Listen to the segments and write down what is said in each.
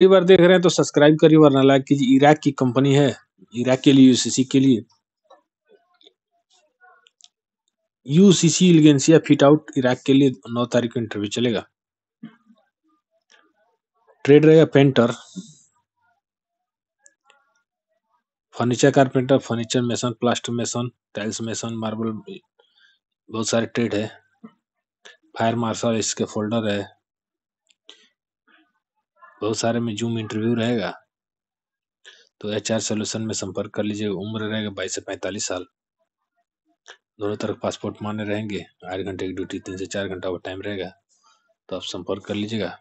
पहली बार देख रहे हैं तो सब्सक्राइब करिए वरना लाइक कीजिए। इराक की कंपनी है, इराक के लिए यूसीसी के लिए यूसीसी एलिगेंसिया फिट आउट इराक के लिए 9 तारीख को इंटरव्यू चलेगा। ट्रेड रहेगा painter, furniture carpenter, furniture mason, plaster mason, tiles mason, marble, बहुत सारे ट्रेड है। फायर मार्शल इसके फोल्डर है, बहुत सारे में जूम इंटरव्यू रहेगा। तो एचआर सोल्यूशन में संपर्क कर लीजिए। उम्र रहेगा 22 से 45 साल। दोनों तरफ पासपोर्ट मान्य रहेंगे। 8 घंटे की ड्यूटी, 3 से 4 घंटा वो टाइम रहेगा। तो आप संपर्क कर लीजिएगा।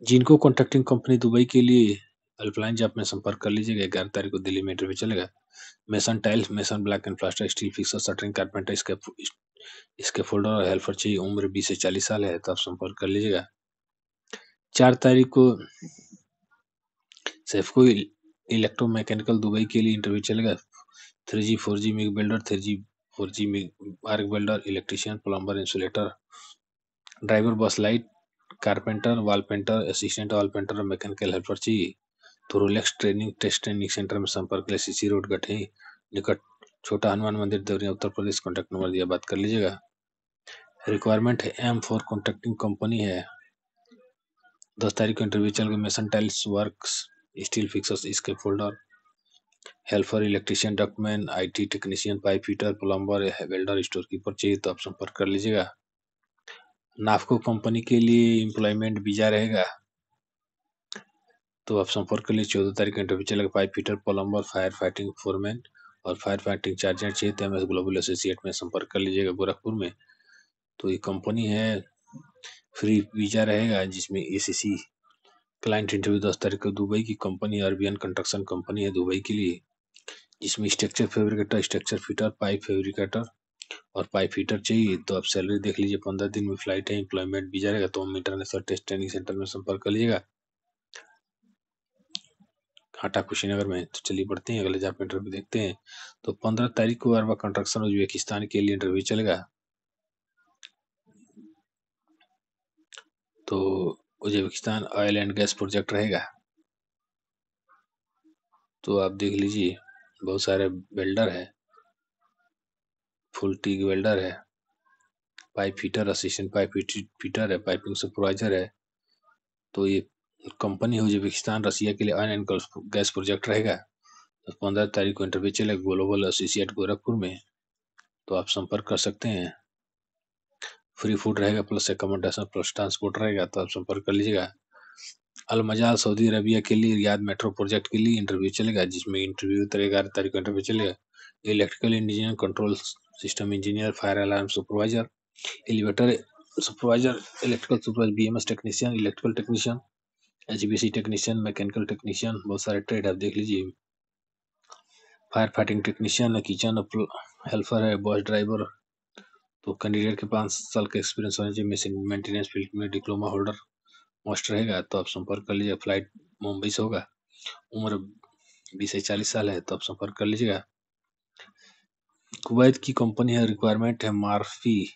जिनको कॉन्ट्रैक्टिंग कंपनी दुबई के लिए हेल्पलाइन जॉब में संपर्क कर लीजिएगा। 11 तारीख को दिल्ली में इंटरव्यू चलेगा। Mason tiles, mason block and plaster, steel fixer, shuttering carpenter इसके फोल्डर और हेल्पर चाहिए। उम्र 20 से 40 साल है। तो आप संपर्क कर लीजिएगा। 4 तारीख को सेफको इलेक्ट्रोमैकेनिकल दुबई के लिए इंटरव्यू चलेगा। 3G 4G MIG welder, 3G 4G MIG arc welder, electrician, plumber, insulator, driver, bus light, carpenter, wall painter, assistant wall painter और मैकेनिकल हेल्पर चाहिए। तो Rolex training test training centre में संपर्क के लिए सीसी रोड गठे निकट छोटा हनुमान मंदिर देवरिया उत्तर प्रदेश। कॉन्टैक्ट नंबर दिया, बात कर लीजिएगा। रिक्वायरमेंट है M4 कॉन्ट्रैक्टिंग कंपनी है। 10 तारीख को इंटरव्यू चलेगा। Mason tiles works, steel fixers इसके folder, helper, electrician, ductman, IT technician, pipe fitter, plumber, welder, store keeper चाहिए। तो आप संपर्क कर लीजिएगा। नाफको कंपनी के लिए एम्प्लॉयमेंट वीजा रहेगा। तो आप संपर्क कर लीजिए। 14 तारीख को इंटरव्यू चलेगा। Pipe fitter, plumber, fire fighting foreman और फायर फाइटिंग चार्जर चाहिए। तो MS ग्लोबल एसोसिएट में संपर्क कर लीजिएगा गोरखपुर में। तो ये कंपनी है, फ्री वीजा रहेगा जिसमें ACC क्लाइंट इंटरव्यू। 10 तारीख को दुबई की कंपनी अरबियन कंस्ट्रक्शन कंपनी है दुबई के लिए, जिसमें structure fabricator, structure fitter, pipe fabricator और पाइप फिटर चाहिए। तो आप सैलरी देख लीजिए। 15 दिन में फ्लाइट है, एम्प्लॉयमेंट वीजा रहेगा। तो हम इंटरनेशनल टेस्ट ट्रेनिंग सेंटर में संपर्क कर लीजिएगा, हाटा कुशीनगर में। तो चलिए बढ़ते हैं, अगले जॉब इंटरव्यू देखते हैं। तो 15 तारीख को अरबा कंस्ट्रक्शन उज्बेकिस्तान के लिए इंटरव्यू चलेगा। तो Uzbekistan oil and gas project रहेगा। तो आप देख लीजिए, बहुत सारे वेल्डर है, फुल टीग वेल्डर है, pipe fitter, assistant pipe fitter है, पाइपिंग सुपरवाइजर है। तो ये कंपनी है उज्बेकिस्तान, रसिया के लिए ऑयल एंड गैस प्रोजेक्ट रहेगा। तो 15 तारीख को इंटरव्यू चलेगा ग्लोबल एसोसिएट गोरखपुर में। तो आप संपर्क कर सकते हैं। फ्री फूड रहेगा, प्लस एकोमोडेशन, प्लस ट्रांसपोर्ट रहेगा। तो आप संपर्क कर लीजिएगा। अल मजाल सऊदी अरबिया के लिए रियाद मेट्रो प्रोजेक्ट के लिए इंटरव्यू चलेगा, जिसमें इंटरव्यू 11 तारीख को इंटरव्यू चलेगा। Electrical engineer, control system engineer, fire alarm supervisor, elevator supervisor, electrical supervisor, BMS technician, electrical technician, HVAC technician, mechanical technician, बहुत सारे ट्रेड आप देख लीजिए। फायर फाइटिंग टेक्नीशियन है, किचन हेल्पर है, बस ड्राइवर। तो कैंडिडेट के 5 साल का एक्सपीरियंस होना चाहिए। मशीन मेंटेनेंस फील्ड में डिप्लोमा होल्डर मस्ट रहेगा। तो आप संपर्क कर लीजिए। फ्लाइट मुंबई से होगा। उम्र 20 से 40 साल है। तो आप संपर्क कर लीजिएगा। कुवैत की कंपनी है, रिक्वायरमेंट है मार्फी,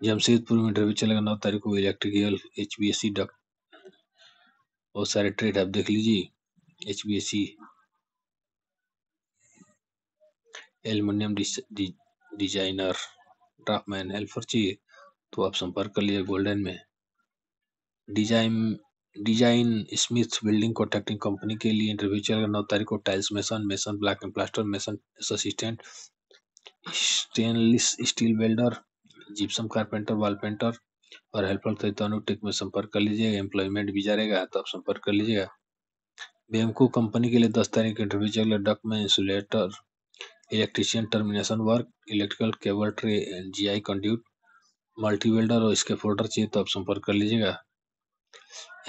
जमशेदपुर में इंटरव्यू चलेगा। 9 तारीख को इलेक्ट्रिकल, HVAC डक्ट, बहुत सारे ट्रेड आप देख लीजिए। HVAC, aluminium designer, draftsman, helper चाहिए। तो आप संपर्क कर लीजिए गोल्डन में। Design Smith Building Contracting Company के लिए इंटरव्यू चलेगा। 9 तारीख को tiles mason, mason block and plaster, mason assistant, stainless steel welder, gypsum carpenter, wall painter और हेल्पर तैतानुटेक में संपर्क कर लीजिएगा। एम्प्लॉयमेंट वीजा रहेगा। तो आप संपर्क कर लीजिएगा। बेमको कंपनी के लिए 10 तारीख को इंटरव्यू चलेगा। डक में insulator, electrician, termination work, electrical cable tray, GI conduit, multi welder और इसके फोल्डर चाहिए। तो आप संपर्क कर लीजिएगा।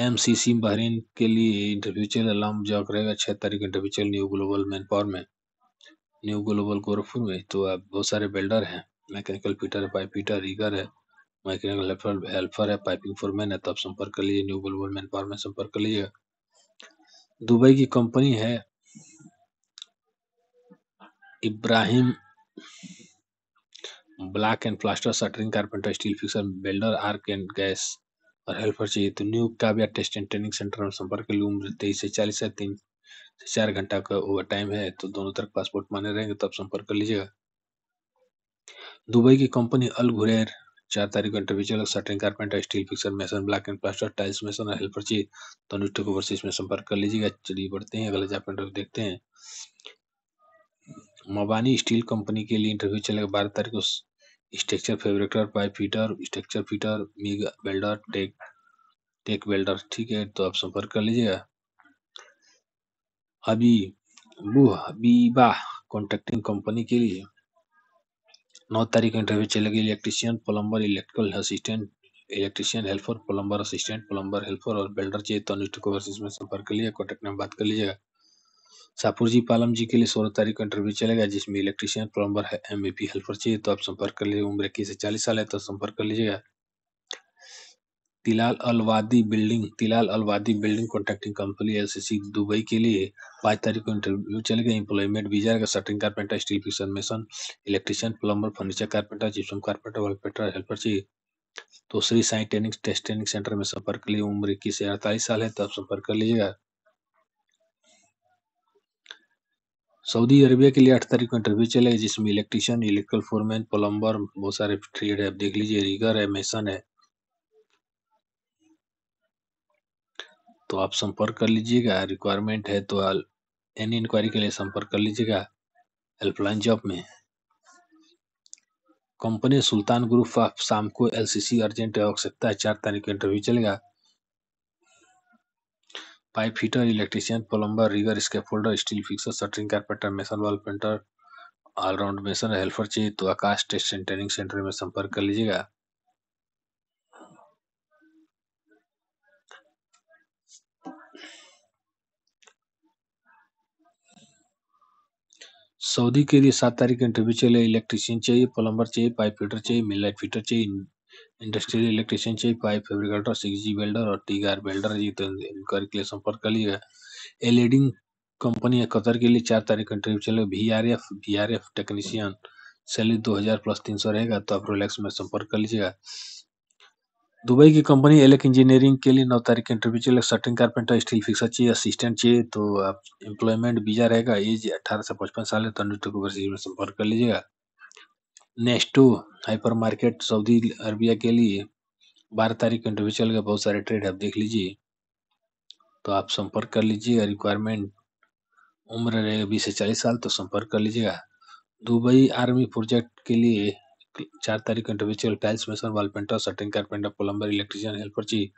MCC बहरीन के लिए इंटरव्यू चल अलार्म जॉक रहेगा। 6 तारीख इंटरव्यू चल न्यू ग्लोबल मैन पावर में, न्यू ग्लोबल गोरखपुर में। तो आप बहुत सारे बिल्डर हैं, मैकेनिकल फिटर है, पाइप फिटर, रीगर है, मैकेनिकल हेल्पर है, पाइपिंग फोरमैन है। तो आप संपर्क कर लीजिए। न्यू ग्लोबल मैन पावर में संपर्क कर लीजिएगा। दुबई की कंपनी है Ibrahim, block and plaster, shuttering carpenter, steel fixer, builder, arc and gas और हेल्पर चाहिए तो New Kavya Test and Training centre में संपर्क कर ली। उम्र 23 से 40 है, 3 से 4 घंटा का ओवर टाइम है, तो दोनों तरफ पासपोर्ट मान्य रहेंगे तो आप संपर्क कर लीजिएगा। दुबई की कंपनी अल घुरैर 4 तारीख को इंटरव्यू चलेगा। Shuttering carpenter, steel fixer, mason, block and plaster, tiles mason और हेल्पर चाहिए तो अनुष्ठा को ओवरसीज में संपर्क कर लीजिएगा। चलिए बढ़ते हैं, अगला जॉब इंटरव्यू देखते हैं। मबानी स्टील कंपनी के लिए इंटरव्यू चलेगा 12 तारीख को। Structure fabricator, pipe fitter, structure fitter, MIG welder, TIG welder, ठीक है, तो आप संपर्क कर लीजिएगा। अभी हबीबा कॉन्ट्रैक्टिंग कंपनी के लिए 9 तारीख को इंटरव्यू चलेगी। Electrician, plumber, electrical assistant, electrician helper, plumber assistant, plumber helper और वेल्डर चाहिए तो अनुष्ठित को ओवरसीज में संपर्क कर लीजिएगा। कॉन्टैक्ट नंबर बात कर लीजिएगा। शाहपुर जी पालम जी के लिए 16 तारीख को इंटरव्यू चलेगा, जिसमें इलेक्ट्रिशियन, प्लम्बर है, एमएपी हेल्पर चाहिए तो आप संपर्क कर लीजिए। उम्र 21 से 40 साल है तो संपर्क कर लीजिएगा। Tilal Al Wadi Building Contracting Company LCC Dubai के लिए 5 तारीख को इंटरव्यू चलेगा। एम्प्लॉयमेंट वीजा रहेगा। Shuttering carpenter, steel fixer, mason, electrician, plumber, furniture carpenter, gypsum carpenter, wallpaper helper चाहिए तो Shri Sai Training test training centre में संपर्क कर लिए। उम्र 21 से 48 साल है तो आप संपर्क कर लीजिएगा। सऊदी अरेबिया के लिए 8 तारीख को इंटरव्यू चलेगा, जिसमें इलेक्ट्रिशियन, इलेक्ट्रिकल फोरमैन, प्लम्बर, बहुत सारे ट्रेड है, आप देख लीजिए, रीगर है, मेसन है, तो आप संपर्क कर लीजिएगा। रिक्वायरमेंट है तो एनी इंक्वायरी के लिए संपर्क कर लीजिएगा हेल्पलाइन जॉब में। Company Sultan Group of Samco LCC urgent आवश्यकता है, 4 तारीख को इंटरव्यू चलेगा। Pipe fitter, electrician, plumber, rigger, scaffolder, steel fixer, shuttering carpenter, mason, wall painter, all round mason helper चाहिए तो Akash Test and Training centre में संपर्क कर लीजिएगा। सऊदी के लिए 7 तारीख को इंटरव्यू चले। इलेक्ट्रिशियन चाहिए, प्लम्बर चाहिए, पाइप फिटर चाहिए, मिललाइट फिटर चाहिए, इंडस्ट्रियल इलेक्ट्रिशियन चाहिए, पाइप फैब्रिकेटर, 6G वेल्डर और टीआर वेल्डर ये तो इंक्वायरी के लिए संपर्क कर लीजिएगा। एलईडी कंपनी है कतर के लिए 4 तारीख को इंटरव्यू चले। वीआरएफ टेक्नीशियन, सैलरी 2000 प्लस 300 रहेगा तो आप रोलेक्स में संपर्क कर लीजिएगा। दुबई की कंपनी एलेक इंजीनियरिंग के लिए 9 तारीख को इंटरव्यू चलेगा। शटरिंग कारपेंटर, स्टील फिक्सर चाहिए, असिस्टेंट चाहिए तो आप एम्प्लॉयमेंट वीजा रहेगा। एज 18 से 55 साल है तो अनुष्ठित को ओवरसीज में संपर्क कर लीजिएगा। नेस्टो हाइपर मार्केट सऊदी अरबिया के लिए 12 तारीख को इंटरव्यू चलेगा। बहुत सारे ट्रेड आप देख लीजिए तो आप संपर्क कर लीजिए। रिक्वायरमेंट उम्र रहेगा 20 से 40 साल तो संपर्क कर लीजिएगा। दुबई आर्मी प्रोजेक्ट के लिए 4 तारीख को इंटरव्यू चलेगा। Tiles mason, wall painter, shuttering carpenter, plumber, electrician helper चाहिए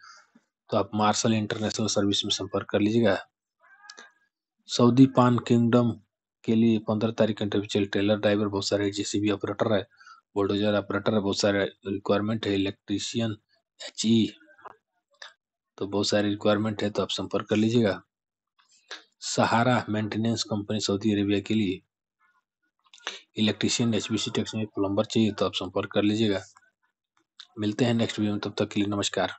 तो आप मार्शल इंटरनेशनल सर्विस में संपर्क कर लीजिएगा। सऊदी पान किंगडम के लिए 15 तारीख को इंटरव्यू चल। टेलर, ड्राइवर, बहुत सारे जेसीबी ऑपरेटर है, बुलडोजर ऑपरेटर है, बहुत सारे रिक्वायरमेंट है। इलेक्ट्रिशियन एचई तो बहुत सारी रिक्वायरमेंट है तो आप संपर्क कर लीजिएगा। सहारा मेंटेनेंस कंपनी सऊदी अरेबिया के लिए इलेक्ट्रिशियन, एचबीसी टेक्नीशियन, प्लम्बर चाहिए तो आप संपर्क कर लीजिएगा। मिलते हैं नेक्स्ट वीडियो में, तब तक के लिए नमस्कार।